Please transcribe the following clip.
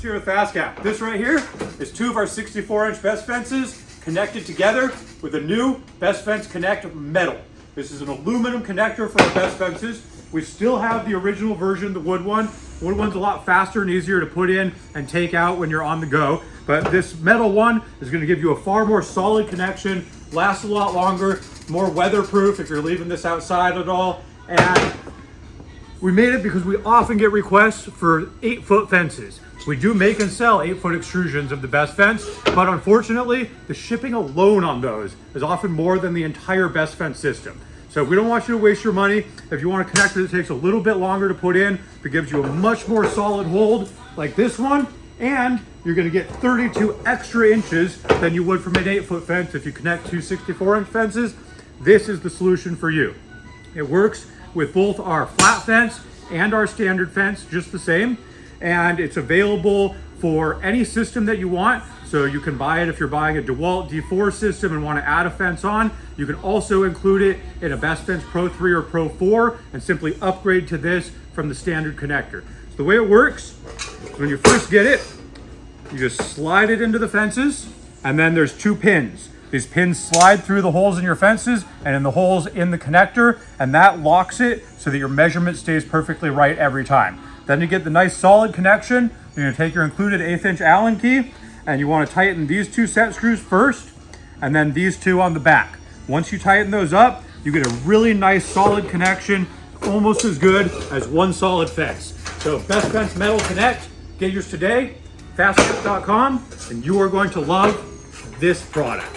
Akers here with FastCap. This right here is two of our 64-inch best fences connected together with a new Best Fence Connect metal. This is an aluminum connector for our best fences. We still have the original version, the wood one. Wood one's a lot faster and easier to put in and take out when you're on the go. But this metal one is going to give you a far more solid connection, lasts a lot longer, more weatherproof if you're leaving this outside at all. And we made it because we often get requests for 8-foot fences. We do make and sell 8-foot extrusions of the Best Fence, but unfortunately, the shipping alone on those is often more than the entire Best Fence system. So we don't want you to waste your money. If you want a connector that takes a little bit longer to put in, but gives you a much more solid hold like this one, and you're gonna get 32 extra inches than you would from an 8-foot fence if you connect two 64-inch fences, this is the solution for you. It works with both our flat fence and our standard fence just the same, and it's available for any system that you want. So you can buy it if you're buying a DeWalt D4 system and want to add a fence on. You can also include it in a Best Fence Pro 3 or Pro 4 and simply upgrade to this from the standard connector. So the way it works, when you first get it, you just slide it into the fences, and then there's 2 pins. These pins slide through the holes in your fences and in the holes in the connector, and that locks it so that your measurement stays perfectly right every time. Then you get the nice solid connection. You're gonna take your included 1/8-inch Allen key, and you wanna tighten these 2 set screws first, and then these 2 on the back. Once you tighten those up, you get a really nice solid connection, almost as good as one solid fence. So Best Fence Metal Connect, get yours today, FastCap.com, and you are going to love this product.